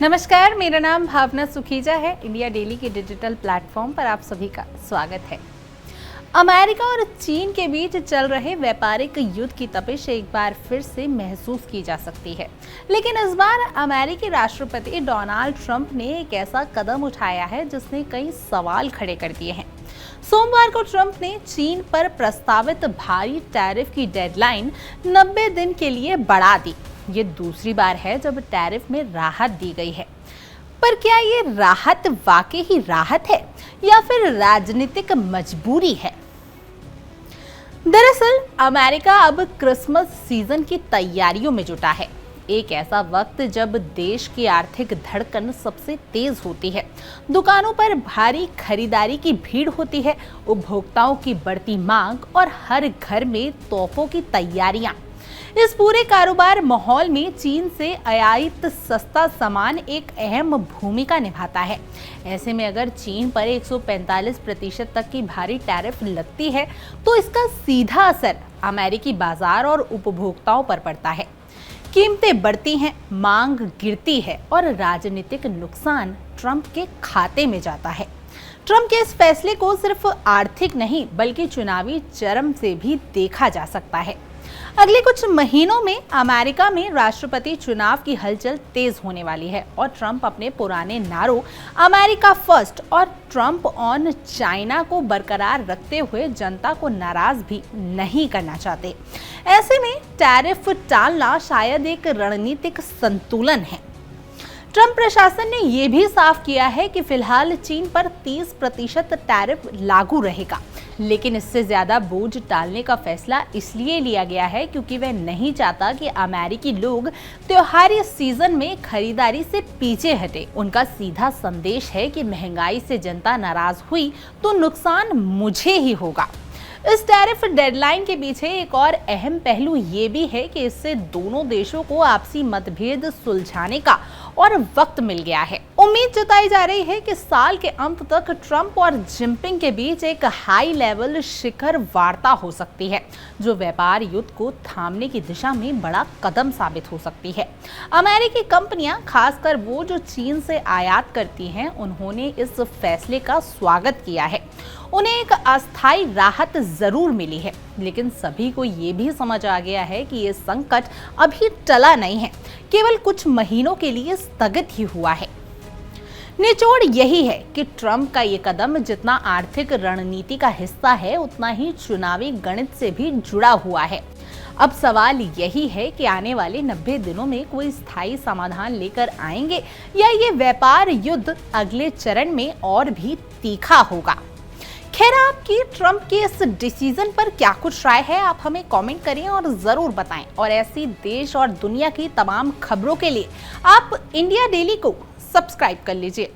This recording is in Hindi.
नमस्कार, मेरा नाम भावना सुखीजा है। इंडिया डेली के डिजिटल प्लेटफॉर्म पर आप सभी का स्वागत है। अमेरिका और चीन के बीच चल रहे व्यापारिक युद्ध की तपिश एक बार फिर से महसूस की जा सकती है, लेकिन इस बार अमेरिकी राष्ट्रपति डोनाल्ड ट्रंप ने एक ऐसा कदम उठाया है जिसने कई सवाल खड़े कर दिए हैं। सोमवार को ट्रंप ने चीन पर प्रस्तावित भारी टैरिफ की डेडलाइन 90 दिन के लिए बढ़ा दी। ये दूसरी बार है जब टैरिफ में राहत दी गई है। पर क्या ये राहत वाकई ही राहत है या फिर राजनीतिक मजबूरी है? दरअसल अमेरिका अब क्रिसमस सीजन की तैयारियों में जुटा है। एक ऐसा वक्त जब देश की आर्थिक धड़कन सबसे तेज होती है, दुकानों पर भारी खरीदारी की भीड़ होती है, उपभोक्ताओं की बढ़ती मांग और हर घर में तोहफों की तैयारियां। इस पूरे कारोबार माहौल में चीन से आयातित सस्ता सामान एक अहम भूमिका निभाता है। ऐसे में अगर चीन पर 145% तक की भारी टैरिफ लगती है तो इसका सीधा असर अमेरिकी बाजार और उपभोक्ताओं पर पड़ता है। कीमतें बढ़ती हैं, मांग गिरती है और राजनीतिक नुकसान ट्रंप के खाते में जाता है। ट्रंप के इस फैसले को सिर्फ आर्थिक नहीं बल्कि चुनावी चरम से भी देखा जा सकता है। अगले कुछ महीनों में अमेरिका में राष्ट्रपति चुनाव की हलचल तेज होने वाली है और ट्रंप अपने पुराने नारों अमेरिका फर्स्ट और ट्रंप ऑन चाइना को बरकरार रखते हुए जनता को नाराज भी नहीं करना चाहते। ऐसे में टैरिफ टालना शायद एक रणनीतिक संतुलन है। ट्रंप प्रशासन ने यह भी साफ किया है कि फिलहाल चीन पर 30% टैरिफ लागू रहेगा, लेकिन इससे ज्यादा बोझ टालने का फैसला इसलिए लिया गया है क्योंकि वह नहीं चाहता कि अमेरिकी लोग त्योहारी सीजन में खरीदारी से पीछे हटे। उनका सीधा संदेश है कि महंगाई से जनता नाराज हुई तो नुकसान मुझे ही होगा। इस टैरिफ डेडलाइन के पीछे एक और अहम पहलू ये भी है कि इससे दोनों देशों को आपसी मतभेद सुलझाने का और वक्त मिल गया है। उम्मीद जताई जा रही है कि साल के अंत तक ट्रंप और जिनपिंग के बीच एक हाई लेवल शिखर वार्ता हो सकती है, जो व्यापार युद्ध को थामने की दिशा में बड़ा कदम साबित हो सकती है। अमेरिकी कंपनियां, खासकर वो जो चीन से आयात करती हैं, उन्होंने इस फैसले का स्वागत किया है। उन्हें एक अस्थायी राहत जरूर मिली है, लेकिन सभी को ये भी समझ आ गया है कि ये संकट अभी टला नहीं है, केवल कुछ महीनों के लिए स्थगित ही हुआ है। निचोड़ यही है कि ट्रंप का ये कदम जितना आर्थिक रणनीति का हिस्सा है, उतना ही चुनावी गणित से भी जुड़ा हुआ है। अब सवाल यही है कि आने वाले 90 दिनों में कोई स्थायी समाधान लेकर आएंगे या ये व्यापार युद्ध अगले चरण में और भी तीखा होगा। खैर, आपकी ट्रंप के इस डिसीजन पर क्या कुछ राय है, आप हमें कमेंट करें और जरूर बताएं। और ऐसी देश और दुनिया की तमाम खबरों के लिए आप इंडिया डेली को सब्सक्राइब कर लीजिए।